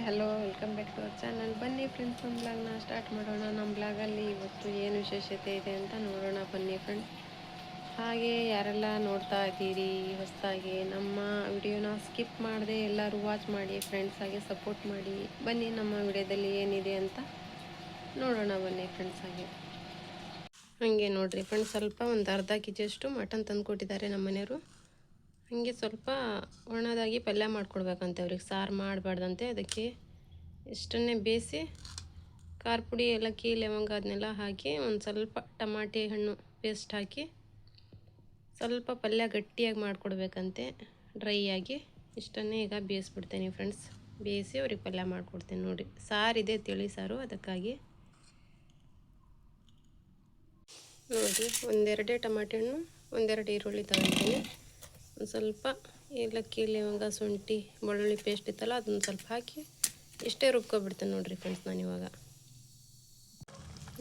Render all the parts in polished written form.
Hello, welcome back to our channel. ಬನ್ನಿ friends, ನಮ್ಮ ಬ್ಲಾಗ್ನ ಸ್ಟಾರ್ಟ್ ಮಾಡೋಣ. ನಮ್ಮ ಬ್ಲಾಗಲ್ಲಿ ಇವತ್ತು ಏನು ವಿಶೇಷತೆ ಇದೆ ಅಂತ ನೋಡೋಣ ಬನ್ನಿ ಫ್ರೆಂಡ್ಸ್. ಹಾಗೆ ಯಾರೆಲ್ಲ ನೋಡ್ತಾ ಇದ್ದೀರಿ ಹೊಸದಾಗಿ ನಮ್ಮ ವಿಡಿಯೋನ ಸ್ಕಿಪ್ ಮಾಡದೆ ಎಲ್ಲರೂ ವಾಚ್ ಮಾಡಿ ಫ್ರೆಂಡ್ಸ್. ಹಾಗೆ ಸಪೋರ್ಟ್ ಮಾಡಿ. ಬನ್ನಿ ನಮ್ಮ ವಿಡಿಯೋದಲ್ಲಿ ಏನಿದೆ ಅಂತ ನೋಡೋಣ ಬನ್ನಿ ಫ್ರೆಂಡ್ಸ್. ಹಾಗೆ ನೋಡಿರಿ ಫ್ರೆಂಡ್ಸ್, ಸ್ವಲ್ಪ ಒಂದು ಅರ್ಧ ಕೆಜಿಯಷ್ಟು ಮಟನ್ ತಂದು ಕೊಟ್ಟಿದ್ದಾರೆ ನಮ್ಮ ಮನೆಯವರು. ಹಾಗೆ ಸ್ವಲ್ಪ ಒಣದಾಗಿ ಪಲ್ಯ ಮಾಡ್ಕೊಡ್ಬೇಕಂತೆ ಅವ್ರಿಗೆ, ಸಾರು ಮಾಡಬಾರ್ದಂತೆ. ಅದಕ್ಕೆ ಇಷ್ಟನ್ನೇ ಬೇಯಿಸಿ ಖಾರ ಪುಡಿ ಏಲಕ್ಕಿ ಲವಂಗ ಅದನ್ನೆಲ್ಲ ಹಾಕಿ ಒಂದು ಸ್ವಲ್ಪ ಟಮಾಟೆ ಹಣ್ಣು ಪೇಸ್ಟ್ ಹಾಕಿ ಸ್ವಲ್ಪ ಪಲ್ಯ ಗಟ್ಟಿಯಾಗಿ ಮಾಡಿಕೊಡ್ಬೇಕಂತೆ, ಡ್ರೈ ಆಗಿ. ಇಷ್ಟನ್ನೇ ಈಗ ಬೇಯಿಸ್ಬಿಡ್ತೇನೆ ಫ್ರೆಂಡ್ಸ್. ಬೇಯಿಸಿ ಅವ್ರಿಗೆ ಪಲ್ಯ ಮಾಡಿಕೊಡ್ತೇನೆ. ನೋಡಿ, ಸಾರಿದೆ, ತಿಳಿ ಸಾರು. ಅದಕ್ಕಾಗಿ ನೋಡಿ, ಒಂದೆರಡೇ ಟಮಾಟೆ ಹಣ್ಣು, ಒಂದೆರಡು ಈರುಳ್ಳಿ ತಗೊಳ್ತೀನಿ. ಒಂದು ಸ್ವಲ್ಪ ಏಲಕ್ಕಿ ಲವಂಗ ಶುಂಠಿ ಬೆಳ್ಳುಳ್ಳಿ ಪೇಸ್ಟ್ ಇತ್ತಲ್ಲ, ಅದನ್ನು ಸ್ವಲ್ಪ ಹಾಕಿ ಇಷ್ಟೇ ರುಬ್ಕೊಬಿಡ್ತೇನೆ ನೋಡಿರಿ ಫ್ರೆಂಡ್ಸ್. ನಾನಿವಾಗ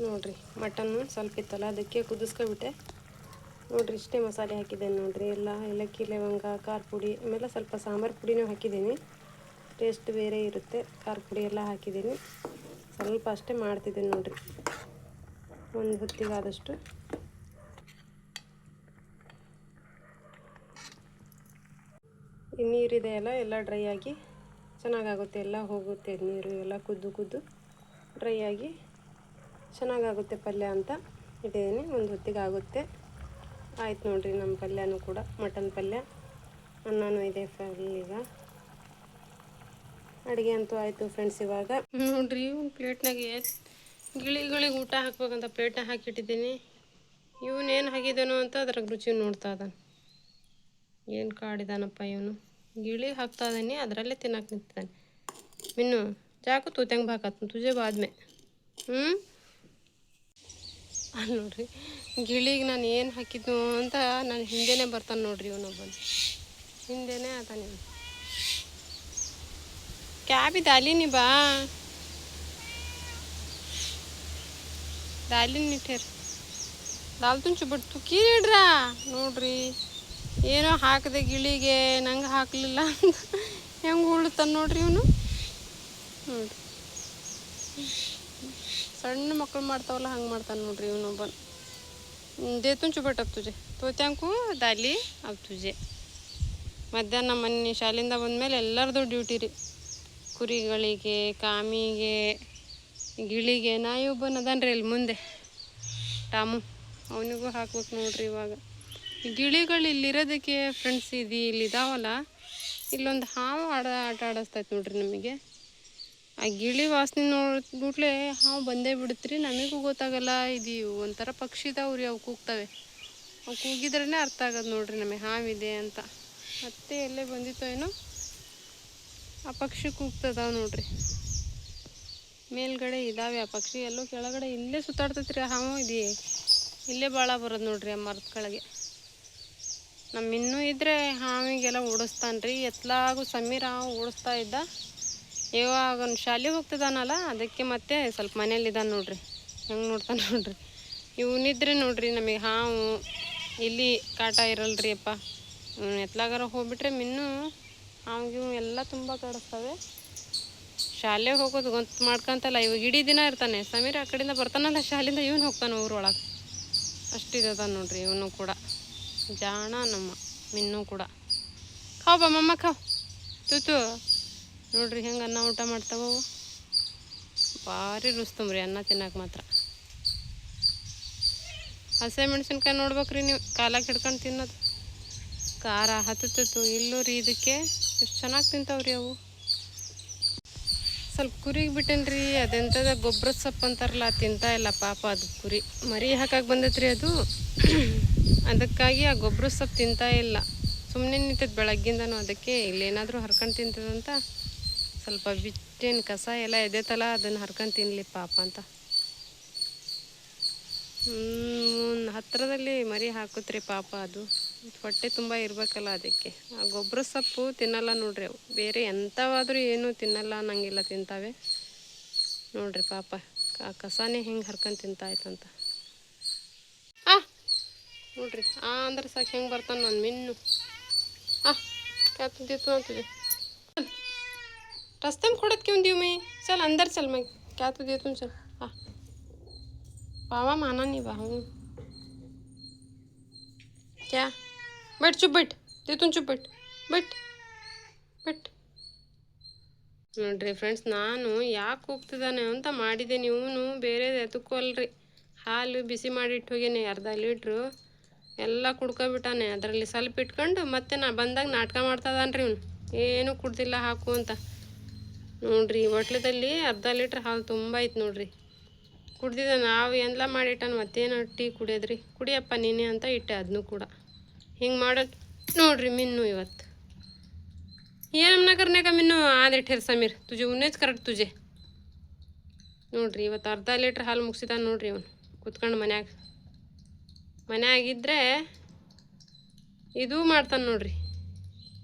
ನೋಡಿರಿ ಮಟನ್ನು ಸ್ವಲ್ಪ ಇತ್ತಲ್ಲ, ಅದಕ್ಕೆ ಕುದಿಸ್ಕೊಬಿಟ್ಟೆ. ನೋಡಿರಿ ಇಷ್ಟೇ ಮಸಾಲೆ ಹಾಕಿದ್ದೇನೆ ನೋಡಿರಿ. ಎಲ್ಲ ಏಲಕ್ಕಿ ಲವಂಗ ಖಾರ ಪುಡಿ, ಆಮೇಲೆ ಸ್ವಲ್ಪ ಸಾಂಬಾರು ಪುಡಿನೂ ಹಾಕಿದ್ದೀನಿ. ಟೇಸ್ಟ್ ಬೇರೆ ಇರುತ್ತೆ. ಖಾರ ಪುಡಿ ಎಲ್ಲ ಹಾಕಿದ್ದೀನಿ. ಸ್ವಲ್ಪ ಅಷ್ಟೇ ಮಾಡ್ತಿದ್ದೀನಿ ನೋಡಿರಿ, ಒಂದು ಹೊತ್ತಿಗಾದಷ್ಟು. ಈ ನೀರಿದೆಯಲ್ಲ ಎಲ್ಲ ಡ್ರೈ ಆಗಿ ಚೆನ್ನಾಗಾಗುತ್ತೆ, ಎಲ್ಲ ಹೋಗುತ್ತೆ ನೀರು ಎಲ್ಲ ಕುದ್ದು ಡ್ರೈ ಆಗಿ ಚೆನ್ನಾಗಾಗುತ್ತೆ ಪಲ್ಯ ಅಂತ ಇಟ್ಟಿದ್ದೀನಿ. ಒಂದು ಹೊತ್ತಿಗೆ ಆಗುತ್ತೆ. ಆಯ್ತು ನೋಡಿರಿ, ನಮ್ಮ ಪಲ್ಯನೂ ಕೂಡ ಮಟನ್ ಪಲ್ಯ. ಅನ್ನನೂ ಇದೆ ಈಗ. ಅಡುಗೆ ಅಂತೂ ಆಯಿತು ಫ್ರೆಂಡ್ಸ್. ಇವಾಗ ನೋಡಿರಿ, ಒಂದು ಪ್ಲೇಟ್ನಾಗೆ ಗಿಳಿಗಳಿಗೆ ಊಟ ಹಾಕ್ಬೇಕಂತ ಪ್ಲೇಟ್ನಾಗ ಹಾಕಿಟ್ಟಿದ್ದೀನಿ. ಇವನೇನು ಹಾಕಿದ್ದಾನೋ ಅಂತ ಅದ್ರಾಗ ರುಚಿ ನೋಡ್ತಾ ಇದ್ದಾನೆ. ಏನು ಕಾಡಿದಾನಪ್ಪ ಇವನು. ಗಿಳಿಗೆ ಹಾಕ್ತಾ ಇದ್ದಾನೆ, ಅದರಲ್ಲೇ ತಿನ್ನಕ್ಕೆ ನಿಂತಿದ್ದಾನೆ. ಮಿನ್ನು ಜಾಕು ತೂತಂಗೆ ಬಾಕತ್ ತುಜೆ ಬಾದ್ಮೆ. ಅಲ್ಲಿ ನೋಡ್ರಿ, ಗಿಳಿಗೆ ನಾನು ಏನು ಹಾಕಿದ್ನು ಅಂತ ನಾನು ಹಿಂದೆನೇ ಬರ್ತಾನೆ ನೋಡ್ರಿ. ಇವನೊಬ್ಬನು ಹಿಂದೆನೇ ಆತಾನೆ. ಕ್ಯಾಬಿ ದಾಲಿನಿ ಬಾ, ದಾಲಿನ ಇಟ್ಟೇರಿ ದಾಲ್ ತುಂಚು ಬಿಟ್ಟು ಕೀರಿಡ್ರಾ. ನೋಡ್ರಿ, ಏನೋ ಹಾಕಿದೆ ಗಿಳಿಗೆ, ನಂಗೆ ಹಾಕಲಿಲ್ಲ ಅಂತ ಹೆಂಗೆ ಉಳ್ತಾನೆ ನೋಡ್ರಿ ಇವನು. ನೋಡ್ರಿ, ಸಣ್ಣ ಮಕ್ಕಳು ಮಾಡ್ತಾವಲ್ಲ ಹಂಗೆ ಮಾಡ್ತಾನೆ ನೋಡ್ರಿ ಇವನೊಬ್ಬನು. ದೇ ತುಂಚು ಬಿಟ್ಟು अब तुझे ತೋತ್ಯಾಂಕು ದಾಲಿ अब तुझे. ಮಧ್ಯಾಹ್ನ ಮೊನ್ನೆ ಶಾಲೆಯಿಂದ ಬಂದಮೇಲೆ ಎಲ್ಲರದು ಡ್ಯೂಟಿ ರೀ. ಕುರಿಗಳಿಗೆ, ಕಾಮಿಗೆ, ಗಿಳಿಗೆ. ನಾಯಿ ಒಬ್ಬನ ಅದಾನ್ರಿ ಅಲ್ಲಿ ಮುಂದೆ, ಟಾಮು. ಅವನಿಗೂ ಹಾಕ್ಬೇಕು ನೋಡ್ರಿ ಇವಾಗ. ಗಿಳಿಗಳು ಇಲ್ಲಿರೋದಕ್ಕೆ ಫ್ರೆಂಡ್ಸ್, ಇಲ್ಲಿದ್ದಾವಲ್ಲ, ಇಲ್ಲೊಂದು ಹಾವು ಆಟ ಆಡಿಸ್ತೈತೆ ನೋಡ್ರಿ ನಮಗೆ. ಆ ಗಿಳಿ ವಾಸನೆ ನೋಡ್ಬಿಟ್ಲೆ ಹಾವು ಬಂದೇ ಬಿಡುತ್ರಿ. ನಮಗೂ ಗೊತ್ತಾಗಲ್ಲ. ಇದು ಒಂಥರ ಪಕ್ಷಿ ಇದಾವ್ರಿ, ಅವು ಕೂಗ್ತವೆ. ಅವು ಕೂಗಿದ್ರೇ ಅರ್ಥ ಆಗೋದು ನೋಡ್ರಿ ನಮಗೆ ಹಾವಿದೆ ಅಂತ. ಮತ್ತೆ ಎಲ್ಲೇ ಬಂದಿತ್ತೋ ಏನೋ ಆ ಪಕ್ಷಿ ಕೂಗ್ತದಾವ ನೋಡ್ರಿ. ಮೇಲ್ಗಡೆ ಇದ್ದಾವೆ ಆ ಪಕ್ಷಿ, ಎಲ್ಲೋ ಕೆಳಗಡೆ ಇಲ್ಲೇ ಸುತ್ತಾಡ್ತೈತ್ರಿ ಆ ಹಾವು. ಇಲ್ಲೇ ಭಾಳ ಬರೋದು ನೋಡ್ರಿ ಆ ಮರದ ಕೆಳಗೆ. ನಮ್ಮ ಇನ್ನೂ ಇದ್ದರೆ ಹಾವಿಗೆಲ್ಲ ಓಡಿಸ್ತಾನ್ರಿ. ಎತ್ಲಾಗೂ ಸಮೀರ ಓಡಿಸ್ತಾ ಇದ್ದ. ಇವಾಗ ಒಂದು ಶಾಲೆಗೆ ಹೋಗ್ತಿದ್ದಾನಲ್ಲ, ಅದಕ್ಕೆ ಮತ್ತೆ ಸ್ವಲ್ಪ ಮನೇಲಿದ್ದಾನೆ ನೋಡ್ರಿ. ಹೆಂಗೆ ನೋಡ್ತಾನೆ ನೋಡ್ರಿ. ಇವನಿದ್ರೆ ನೋಡ್ರಿ ನಮಗೆ ಹಾವು ಇಲ್ಲಿ ಕಾಟ ಇರಲ್ರಿ ಅಪ್ಪ. ಇವನು ಎತ್ಲಾಗಾರ ಹೋಗ್ಬಿಟ್ರೆ ಮಿನ್ನು ಹಾವಿಗೆ ಎಲ್ಲ ತುಂಬ ಕಾಡಿಸ್ತವೆ. ಶಾಲೆಗೆ ಹೋಗೋದು ಗೊತ್ತು ಮಾಡ್ಕೊಂತಲ್ಲ, ಇವಾಗ ಇಡೀ ದಿನ ಇರ್ತಾನೆ. ಸಮೀರ ಆ ಕಡೆಯಿಂದ ಬರ್ತಾನಲ್ಲ ಶಾಲೆಯಿಂದ, ಇವನು ಹೋಗ್ತಾನೆ ಊರೊಳಗೆ. ಅಷ್ಟಿದ ನೋಡ್ರಿ ಇವನು ಕೂಡ. ಜಾಣ ನಮ್ಮ ಮಿನ್ನು ಕೂಡ. ಖಾವ್ ಬಾ ಮಮ್ಮ ಖಾವ್ ತೂತು. ನೋಡ್ರಿ ಹೆಂಗೆ ಅನ್ನ ಊಟ ಮಾಡ್ತಾವ. ಭಾರಿ ರುಸ್ತಂಬ್ರಿ ಅನ್ನ ತಿನ್ನಕ್ಕೆ ಮಾತ್ರ. ಹಸೆ ಮೆಣಸಿನ್ಕಾಯಿ ನೋಡ್ಬೇಕ್ರಿ ನೀವು, ಕಾಲಾಗ ಹಿಡ್ಕೊಂಡು ತಿನ್ನೋದು. ಖಾರ ಹತ್ತತ್ತು ಇಲ್ಲೂ ರೀ ಇದಕ್ಕೆ. ಎಷ್ಟು ಚೆನ್ನಾಗಿ ತಿಂತಾವ್ರಿ ಅವು. ಸ್ವಲ್ಪ ಕುರಿಗೆ ಬಿಟ್ಟೇನ್ರಿ, ಅದೆಂಥದ ಗೊಬ್ಬರದ ಸೊಪ್ಪು ಅಂತಾರಲ್ಲ, ತಿಂತಾ ಇಲ್ಲ ಪಾಪ ಅದು ಕುರಿ. ಮರಿ ಹಾಕಕ್ಕೆ ಬಂದೈತ್ರಿ ಅದು. ಅದಕ್ಕಾಗಿ ಆ ಗೊಬ್ಬರದ ಸೊಪ್ಪು ತಿಂತಾ ಇಲ್ಲ, ಸುಮ್ಮನೆ ನಿಂತೈತೆ ಬೆಳಗ್ಗಿಂದನೂ. ಅದಕ್ಕೆ ಇಲ್ಲೇನಾದರೂ ಹರ್ಕೊಂಡು ತಿಂತದಂತ ಸ್ವಲ್ಪ ಬಿಟ್ಟೇನು. ಕಸ ಎಲ್ಲ ಎದೆತಲ್ಲ, ಅದನ್ನು ಹರ್ಕೊಂಡು ತಿನ್ನಲಿ ಪಾಪ ಅಂತ. ಹತ್ತಿರದಲ್ಲಿ ಮರಿ ಹಾಕುತ್ರಿ ಪಾಪ. ಅದು ಹೊಟ್ಟೆ ತುಂಬ ಇರಬೇಕಲ್ಲ, ಅದಕ್ಕೆ ಆ ಗೊಬ್ಬರ ಸೊಪ್ಪು ತಿನ್ನಲ್ಲ ನೋಡ್ರಿ ಅವು. ಬೇರೆ ಎಂಥವಾದರೂ ಏನೂ ತಿನ್ನಲ್ಲ ಅನ್ನಂಗಿಲ್ಲ, ತಿಂತಾವೆ ನೋಡ್ರಿ ಪಾಪ. ಆ ಕಸಾನೇ ಹೆಂಗೆ ಹರ್ಕೊಂಡು ತಿಂತಾಯ್ತಂತ. ನೋಡ್ರಿ ಅಂದ್ರೆ ಸಾಕು ಹೆಂಗೆ ಬರ್ತಾನೆ ನನ್ನ ಮಿನ್ನು. ಕ್ಯಾತು ಅಂತಿದೆ. रास्ते में खोड़त क्यों दी मैं? चल अंदर चल, मैं क्या तुझे तुम चल। हाँ पावा माना नहीं बा हूँ क्या? बैठ चुप बैठ, दे तुम चुप बैठ, बैठ बैठ। ನೋಡ್ರಿ ಫ್ರೆಂಡ್ಸ್, ನಾನು ಯಾಕೆ ಹೋಗ್ತಿದ್ದಾನೆ ಅಂತ ಮಾಡಿದೆ. ನೀವು ಬೇರೆ ಎತ್ತುಕೊಲ್ರಿ. ಹಾಲು ಬಿಸಿ ಮಾಡಿ ಇಟ್ಟು ಹೋಗೇನೆ ಅರ್ಧ ಲೀಟ್ರು, ಎಲ್ಲ ಕುಡ್ಕೊಬಿಟ್ಟಾನೆ. ಅದರಲ್ಲಿ ಸ್ವಲ್ಪ ಇಟ್ಕೊಂಡು ಮತ್ತೆ ನಾ ಬಂದಾಗ ನಾಟಕ ಮಾಡ್ತದಾನ್ರಿ ಇವನು, ಏನೂ ಕುಡ್ದಿಲ್ಲ ಹಾಕು ಅಂತ. ನೋಡ್ರಿ ಹೊಟ್ಲದಲ್ಲಿ ಅರ್ಧ ಲೀಟ್ರ್ ಹಾಲು ತುಂಬ ಐತೆ ನೋಡ್ರಿ. ಕುಡ್ದಿದ್ದ ನಾವು ಎಲ್ಲ ಮಾಡಿಟ್ಟಾನ, ಮತ್ತೇನು ಟೀ ಕುಡಿಯೋದ್ರಿ. ಕುಡಿಯಪ್ಪ ನೀನೇ ಅಂತ ಇಟ್ಟೆ ಅದನ್ನು ಕೂಡ. ಹಿಂಗೆ ಮಾಡೋದು ನೋಡ್ರಿ ಮಿನ್ನು ಇವತ್ತು. ये ना करने का मिन्नू आधे ठेर समीर तुझे उन्हेच करेक्ट तुझे ನೋಡ್ರಿ ಇವತ್ತು ಅರ್ಧ ಲೀಟ್ರ್ ಹಾಲು ಮುಗಿಸಿದ ನೋಡ್ರಿ ಅವನು ಕುತ್ಕೊಂಡು ಮನ್ಯಾಗಿದ್ದರೆ ಇದು ಮಾಡ್ತಾನೆ ನೋಡ್ರಿ.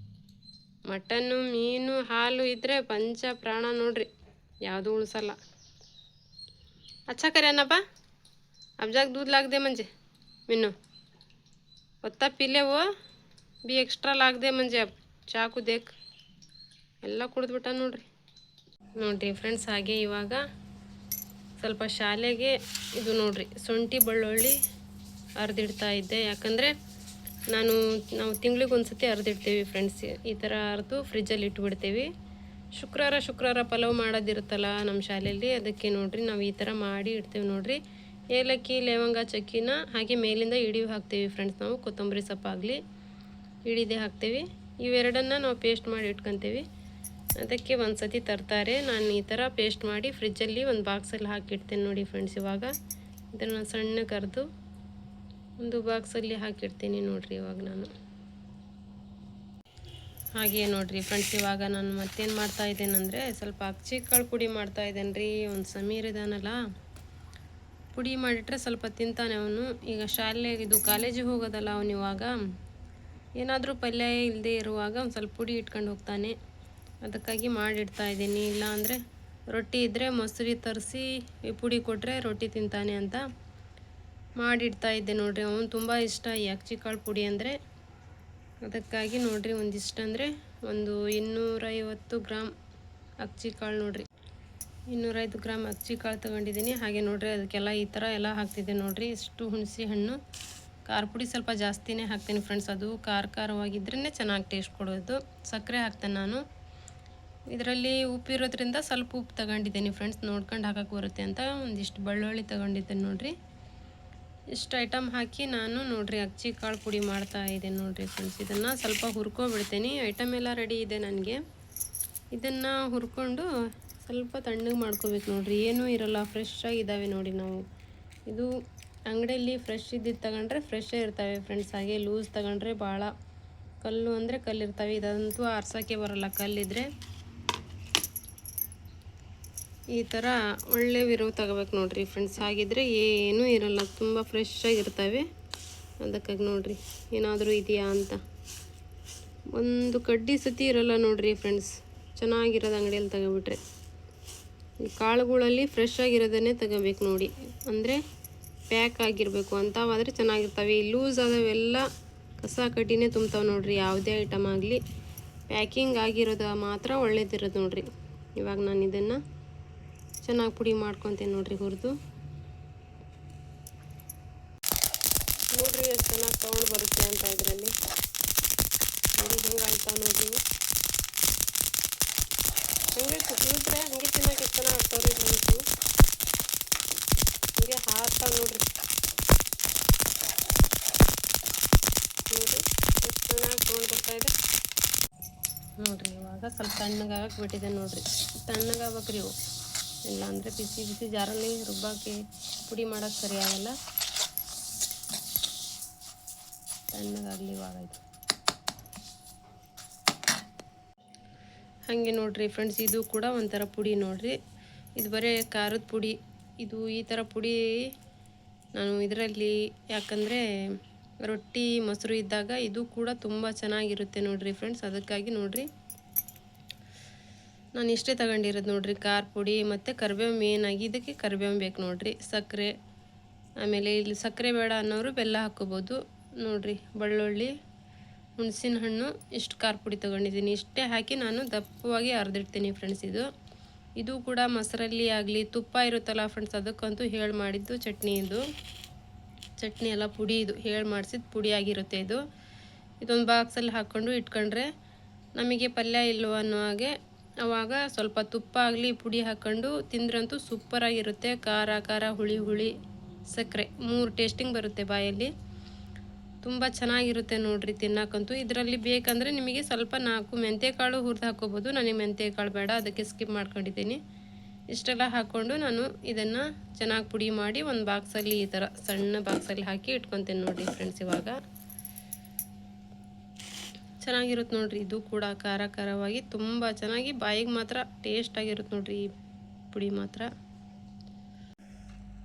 ಮಟನ್ನು ಮೀನು ಹಾಲು ಇದ್ದರೆ ಪಂಚ ಪ್ರಾಣ ನೋಡ್ರಿ, ಯಾವುದೂ ಉಳಿಸಲ್ಲ. अच्छा करे ना बा, अब जाके दूध लाग दे म्हणजे मिन्नू, पत्ता पी ले वो भी एक्स्ट्रा लाग दे म्हणजे अब चाकू देख ಎಲ್ಲ ಕುಡಿದ್ಬಿಟ್ಟ ನೋಡ್ರಿ ಫ್ರೆಂಡ್ಸ್. ಹಾಗೆ ಇವಾಗ ಸ್ವಲ್ಪ ಶಾಲೆಗೆ ಇದು ನೋಡ್ರಿ ಶುಂಠಿ ಬೆಳ್ಳುಳ್ಳಿ ಅರ್ದಿಡ್ತಾ ಇದ್ದೆ. ಯಾಕಂದರೆ ನಾವು ತಿಂಗ್ಳಿಗೆ ಒಂದು ಸತಿ ಅರ್ದಿಡ್ತೀವಿ ಫ್ರೆಂಡ್ಸ್. ಈ ಥರ ಅರ್ದು ಫ್ರಿಜ್ಜಲ್ಲಿ ಇಟ್ಬಿಡ್ತೀವಿ. ಶುಕ್ರವಾರ ಪಲಾವ್ ಮಾಡೋದಿರುತ್ತಲ್ಲ ನಮ್ಮ ಶಾಲೆಯಲ್ಲಿ, ಅದಕ್ಕೆ ನೋಡ್ರಿ ನಾವು ಈ ಥರ ಮಾಡಿ ಇಡ್ತೀವಿ ನೋಡ್ರಿ. ಏಲಕ್ಕಿ ಲವಂಗ ಚಕ್ಕಿನ ಹಾಗೆ ಮೇಲಿಂದ ಇಡಿವು ಹಾಕ್ತೀವಿ ಫ್ರೆಂಡ್ಸ್. ನಾವು ಕೊತ್ತಂಬರಿ ಸೊಪ್ಪಾಗಲಿ ಇಡಿದೆ ಹಾಕ್ತೀವಿ. ಇವೆರಡನ್ನು ನಾವು ಪೇಸ್ಟ್ ಮಾಡಿ ಇಟ್ಕೊತೀವಿ. ಅದಕ್ಕೆ ಒಂದು ಸತಿ ತರ್ತಾರೆ. ನಾನು ಈ ಥರ ಪೇಸ್ಟ್ ಮಾಡಿ ಫ್ರಿಜ್ಜಲ್ಲಿ ಒಂದು ಬಾಕ್ಸಲ್ಲಿ ಹಾಕಿಡ್ತೇನೆ ನೋಡಿ ಫ್ರೆಂಡ್ಸ್. ಇವಾಗ ಇದನ್ನು ಸಣ್ಣ ಕರೆದು ಒಂದು ಬಾಕ್ಸಲ್ಲಿ ಹಾಕಿಡ್ತೀನಿ ನೋಡ್ರಿ ಇವಾಗ ನಾನು. ಹಾಗೆ ನೋಡ್ರಿ ಫ್ರೆಂಡ್ಸ್, ಇವಾಗ ನಾನು ಮತ್ತೇನು ಮಾಡ್ತಾಯಿದ್ದೇನೆಂದರೆ ಸ್ವಲ್ಪ ಅಕ್ಕಿ ಕಾಳು ಪುಡಿ ಮಾಡ್ತಾಯಿದ್ದೇನೆ ರೀ. ಒಂದು ಸಮೀರ್ ಇದಾನಲ್ಲ, ಪುಡಿ ಮಾಡಿಟ್ರೆ ಸ್ವಲ್ಪ ತಿಂತಾನೆ ಅವನು. ಈಗ ಕಾಲೇಜಿಗೆ ಹೋಗೋದಲ್ಲ ಅವನು, ಇವಾಗ ಏನಾದರೂ ಪಲ್ಯ ಇಲ್ಲದೆ ಇರುವಾಗ ಒಂದು ಸ್ವಲ್ಪ ಪುಡಿ ಇಟ್ಕೊಂಡು ಹೋಗ್ತಾನೆ. ಅದಕ್ಕಾಗಿ ಮಾಡಿಡ್ತಾ ಇದ್ದೀನಿ. ಇಲ್ಲ ಅಂದರೆ ರೊಟ್ಟಿ ಇದ್ದರೆ ಮೊಸರು ತರಿಸಿ ಈ ಪುಡಿ ಕೊಟ್ಟರೆ ರೊಟ್ಟಿ ತಿಂತಾನೆ ಅಂತ ಮಾಡಿಡ್ತಾ ಇದ್ದೆ ನೋಡ್ರಿ. ಅವನು ತುಂಬ ಇಷ್ಟ ಈ ಅಕ್ಕಿ ಕಾಳು ಪುಡಿ ಅಂದರೆ. ಅದಕ್ಕಾಗಿ ನೋಡ್ರಿ ಒಂದಿಷ್ಟು ಅಂದರೆ ಒಂದು 250 ಗ್ರಾಮ್ ಅಕ್ಕಿ ಕಾಳು ನೋಡ್ರಿ, 205 ಗ್ರಾಮ್ ಅಕ್ಕಿ ಕಾಳು ತೊಗೊಂಡಿದ್ದೀನಿ. ಹಾಗೆ ನೋಡ್ರಿ ಅದಕ್ಕೆಲ್ಲ ಈ ಥರ ಎಲ್ಲ ಹಾಕ್ತಿದ್ದೆ ನೋಡ್ರಿ. ಇಷ್ಟು ಹುಣಸೆ ಹಣ್ಣು, ಖಾರ ಪುಡಿ ಸ್ವಲ್ಪ ಜಾಸ್ತಿನೇ ಹಾಕ್ತೀನಿ ಫ್ರೆಂಡ್ಸ್. ಅದು ಖಾರವಾಗಿದ್ರೇ ಚೆನ್ನಾಗಿ ಟೇಸ್ಟ್ ಕೊಡೋದು. ಸಕ್ಕರೆ ಹಾಕ್ತೇನೆ ನಾನು. ಇದರಲ್ಲಿ ಉಪ್ಪಿರೋದ್ರಿಂದ ಸ್ವಲ್ಪ ಉಪ್ಪು ತಗೊಂಡಿದ್ದೀನಿ ಫ್ರೆಂಡ್ಸ್, ನೋಡ್ಕೊಂಡು ಹಾಕಕ್ಕೆ ಬರುತ್ತೆ ಅಂತ. ಒಂದಿಷ್ಟು ಬೆಳ್ಳುಳ್ಳಿ ತಗೊಂಡಿದ್ದೇನೆ ನೋಡ್ರಿ. ಇಷ್ಟು ಐಟಮ್ ಹಾಕಿ ನಾನು ನೋಡ್ರಿ ಅಕ್ಕಿ ಕಾಳು ಪುಡಿ ಮಾಡ್ತಾ ಇದ್ದೇನೆ ನೋಡ್ರಿ ಫ್ರೆಂಡ್ಸ್. ಇದನ್ನು ಸ್ವಲ್ಪ ಹುರ್ಕೊಬಿಡ್ತೀನಿ. ಐಟಮ್ ಎಲ್ಲ ರೆಡಿ ಇದೆ ನನಗೆ. ಇದನ್ನು ಹುರ್ಕೊಂಡು ಸ್ವಲ್ಪ ತಣ್ಣಗೆ ಮಾಡ್ಕೋಬೇಕು ನೋಡ್ರಿ. ಏನೂ ಇರೋಲ್ಲ, ಫ್ರೆಶ್ ಆಗಿದ್ದಾವೆ ನೋಡಿ. ನಾವು ಇದು ಅಂಗಡಿಯಲ್ಲಿ ಫ್ರೆಶ್ ಇದ್ದಿದ್ದು ತಗೊಂಡ್ರೆ ಫ್ರೆಶ್ಶೇ ಇರ್ತವೆ ಫ್ರೆಂಡ್ಸ್. ಹಾಗೆ ಲೂಸ್ ತಗೊಂಡ್ರೆ ಭಾಳ ಕಲ್ಲು ಅಂದರೆ ಕಲ್ಲಿರ್ತವೆ. ಇದಂತೂ ಆರ್ಸೋಕ್ಕೆ ಬರೋಲ್ಲ ಕಲ್ಲಿದ್ದರೆ. ಈ ಥರ ಒಳ್ಳೆವಿರೋ ತಗೋಬೇಕು ನೋಡ್ರಿ ಫ್ರೆಂಡ್ಸ್. ಹಾಗಿದ್ರೆ ಏನೂ ಇರೋಲ್ಲ, ತುಂಬ ಫ್ರೆಶ್ ಆಗಿರ್ತವೆ. ಅದಕ್ಕಾಗಿ ನೋಡ್ರಿ ಏನಾದರೂ ಇದೆಯಾ ಅಂತ ಒಂದು ಕಡ್ಡಿ ಸತಿ ಇರೋಲ್ಲ ನೋಡ್ರಿ ಫ್ರೆಂಡ್ಸ್. ಚೆನ್ನಾಗಿರೋದು ಅಂಗಡಿಯಲ್ಲಿ ತಗೋಬಿಟ್ರೆ. ಈ ಕಾಳುಗಳಲ್ಲಿ ಫ್ರೆಶ್ ಆಗಿರೋದನ್ನೇ ತಗೋಬೇಕು ನೋಡಿ, ಅಂದರೆ ಪ್ಯಾಕ್ ಆಗಿರಬೇಕು ಅಂಥವಾದರೆ ಚೆನ್ನಾಗಿರ್ತವೆ. ಈ ಲೂಸ್ ಆದವೆಲ್ಲ ಕಸ ಕಡ್ಡಿನೇ ತುಂಬ್ತಾವೆ ನೋಡ್ರಿ. ಯಾವುದೇ ಐಟಮ್ ಆಗಲಿ ಪ್ಯಾಕಿಂಗ್ ಆಗಿರೋದು ಮಾತ್ರ ಒಳ್ಳೇದಿರೋದು ನೋಡ್ರಿ. ಇವಾಗ ನಾನು ಇದನ್ನು ಚೆನ್ನಾಗಿ ಪುಡಿ ಮಾಡ್ಕೊತೇನೆ ನೋಡ್ರಿ ಹುರಿದು. ನೋಡ್ರಿ ಎಷ್ಟು ಚೆನ್ನಾಗಿ ತಗೊಂಡು ಬರುತ್ತೆ ಅಂತ ಇದರಲ್ಲಿ. ನೋಡಿ ಹೆಂಗೆ ಆಯ್ತಾವೆ ನೋಡ್ರಿ. ಹಂಗೆ ಕುದಿದ್ರೆ ಹಂಗೆ ತಿನ್ನೋಕೆ ಎಷ್ಟು ಚೆನ್ನಾಗಿ ಆಗ್ತಾವ್ರಿ ಫ್ರೆಂಡ್ಸು. ಹಂಗೆ ಹಾಕ್ತಾವೆ ನೋಡ್ರಿ. ನೋಡಿ ಎಷ್ಟು ಚೆನ್ನಾಗಿ ತೊಗೊಂಡು ಬರ್ತಾಯಿದೆ ನೋಡ್ರಿ. ಇವಾಗ ಸ್ವಲ್ಪ ತಣ್ಣಗಾಗಕ್ಕೆ ಬಿಟ್ಟಿದೆ ನೋಡ್ರಿ. ತಣ್ಣಗಾಗ್ಬೇಕ್ರಿ ಇವು, ಇಲ್ಲಾಂದರೆ ಬಿಸಿ ಬಿಸಿ ಜಾರಲ್ಲಿ ರುಬ್ಬಾಕಿ ಪುಡಿ ಮಾಡೋಕ್ಕೆ ಸರಿ ಆಗಲ್ಲ. ತಣ್ಣಗಾಗಲಿ ಇವಾಗ ಇದು. ಹಾಗೆ ನೋಡ್ರಿ ಫ್ರೆಂಡ್ಸ್, ಇದು ಕೂಡ ಒಂಥರ ಪುಡಿ ನೋಡ್ರಿ. ಇದು ಬರೀ ಖಾರದ ಪುಡಿ. ಇದು ಈ ಥರ ಪುಡಿ ನಾನು ಇದರಲ್ಲಿ, ಯಾಕಂದರೆ ರೊಟ್ಟಿ ಮೊಸರು ಇದ್ದಾಗ ಇದು ಕೂಡ ತುಂಬ ಚೆನ್ನಾಗಿರುತ್ತೆ ನೋಡ್ರಿ ಫ್ರೆಂಡ್ಸ್. ಅದಕ್ಕಾಗಿ ನೋಡ್ರಿ ನಾನು ಇಷ್ಟೇ ತಗೊಂಡಿರೋದು ನೋಡ್ರಿ. ಖಾರ ಪುಡಿ ಮತ್ತು ಕರಿಬೇವು, ಮೇನಾಗಿ ಇದಕ್ಕೆ ಕರಿಬೇವು ಬೇಕು ನೋಡ್ರಿ. ಸಕ್ಕರೆ, ಆಮೇಲೆ ಇಲ್ಲಿ ಸಕ್ಕರೆ ಬೇಡ ಅನ್ನೋರು ಬೆಲ್ಲ ಹಾಕ್ಕೋಬೋದು ನೋಡ್ರಿ. ಬೆಳ್ಳುಳ್ಳಿ ಹುಣಸಿನ ಹಣ್ಣು ಇಷ್ಟು ಖಾರ ಪುಡಿ ತೊಗೊಂಡಿದ್ದೀನಿ. ಇಷ್ಟೇ ಹಾಕಿ ನಾನು ದಪ್ಪವಾಗಿ ಅರ್ದಿಡ್ತೀನಿ ಫ್ರೆಂಡ್ಸ್. ಇದು ಕೂಡ ಮೊಸರಲ್ಲಿ ಆಗಲಿ ತುಪ್ಪ ಇರುತ್ತಲ್ಲ ಫ್ರೆಂಡ್ಸ್, ಅದಕ್ಕಂತೂ ಹೇಳಿ ಮಾಡಿದ್ದು ಚಟ್ನಿ. ಚಟ್ನಿ ಎಲ್ಲ ಪುಡಿ, ಹೇಳಿ ಮಾಡಿಸಿದ ಪುಡಿ ಆಗಿರುತ್ತೆ. ಇದೊಂದು ಬಾಕ್ಸಲ್ಲಿ ಹಾಕ್ಕೊಂಡು ಇಟ್ಕೊಂಡ್ರೆ ನಮಗೆ ಪಲ್ಯ ಇಲ್ಲವ ಅನ್ನೋ ಹಾಗೆ ಆವಾಗ ಸ್ವಲ್ಪ ತುಪ್ಪ ಆಗಲಿ ಪುಡಿ ಹಾಕ್ಕೊಂಡು ತಿಂದ್ರಂತೂ ಸೂಪರಾಗಿರುತ್ತೆ. ಖಾರ ಖಾರ, ಹುಳಿ ಹುಳಿ, ಸಕ್ಕರೆ 3 ಟೇಸ್ಟಿಂಗ್ ಬರುತ್ತೆ ಬಾಯಲ್ಲಿ. ತುಂಬ ಚೆನ್ನಾಗಿರುತ್ತೆ ನೋಡಿರಿ ತಿನ್ನೋಕ್ಕಂತೂ. ಇದರಲ್ಲಿ ಬೇಕಂದರೆ ನಿಮಗೆ ಸ್ವಲ್ಪ 4 ಮೆಂತ್ಯಕಾಳು ಹುರಿದು ಹಾಕ್ಕೋಬೋದು. ನನಗೆ ಮೆಂತ್ಯಕಾಳು ಬೇಡ, ಅದಕ್ಕೆ ಸ್ಕಿಪ್ ಮಾಡ್ಕೊಂಡಿದ್ದೀನಿ. ಇಷ್ಟೆಲ್ಲ ಹಾಕ್ಕೊಂಡು ನಾನು ಇದನ್ನು ಚೆನ್ನಾಗಿ ಪುಡಿ ಮಾಡಿ ಒಂದು ಬಾಕ್ಸಲ್ಲಿ ಈ ಥರ ಸಣ್ಣ ಬಾಕ್ಸಲ್ಲಿ ಹಾಕಿ ಇಟ್ಕೊತೀನಿ ನೋಡಿರಿ ಫ್ರೆಂಡ್ಸ್. ಇವಾಗ ಚೆನ್ನಾಗಿರುತ್ತೆ ನೋಡಿರಿ. ಇದು ಕೂಡ ಖಾರ ಖಾರವಾಗಿ ತುಂಬ ಚೆನ್ನಾಗಿ, ಬಾಯಿಗೆ ಮಾತ್ರ ಟೇಸ್ಟಾಗಿರುತ್ತೆ ನೋಡಿರಿ ಈ ಪುಡಿ ಮಾತ್ರ.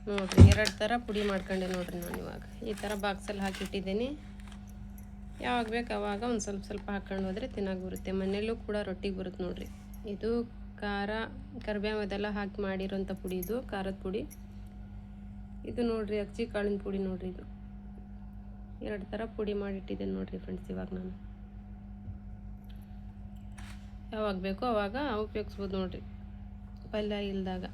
ನೋಡಿರಿ 2 ಥರ ಪುಡಿ ಮಾಡ್ಕೊಂಡೆ ನೋಡಿರಿ ನಾನು. ಇವಾಗ ಈ ಥರ ಬಾಕ್ಸಲ್ಲಿ ಹಾಕಿಟ್ಟಿದ್ದೀನಿ. ಯಾವಾಗ ಬೇಕು ಆವಾಗ ಒಂದು ಸ್ವಲ್ಪ ಸ್ವಲ್ಪ ಹಾಕ್ಕೊಂಡು ಹೋದರೆ ತಿನ್ನಾಗಿ ಬರುತ್ತೆ. ಮನೆಯಲ್ಲೂ ಕೂಡ ರೊಟ್ಟಿಗೆ ಬರುತ್ತೆ ನೋಡಿರಿ. ಇದು ಖಾರ, ಕರಿಬೇವು ಅದೆಲ್ಲ ಹಾಕಿ ಮಾಡಿರೋಂಥ ಪುಡಿ, ಇದು ಖಾರದ ಪುಡಿ. ಇದು ನೋಡಿರಿ ಅಕ್ಕಿ ಕಾಳಿನ ಪುಡಿ ನೋಡಿರಿ. ಇದು 2 ಥರ ಪುಡಿ ಮಾಡಿಟ್ಟಿದ್ದೇನೆ ನೋಡಿರಿ ಫ್ರೆಂಡ್ಸ್. ಇವಾಗ ನಾನು ಯಾವಾಗ ಬೇಕೋ ಆವಾಗ ಉಪಯೋಗಿಸ್ಬೋದು ನೋಡಿರಿ ಪಲ್ಯ ಇಲ್ಲದಾಗ.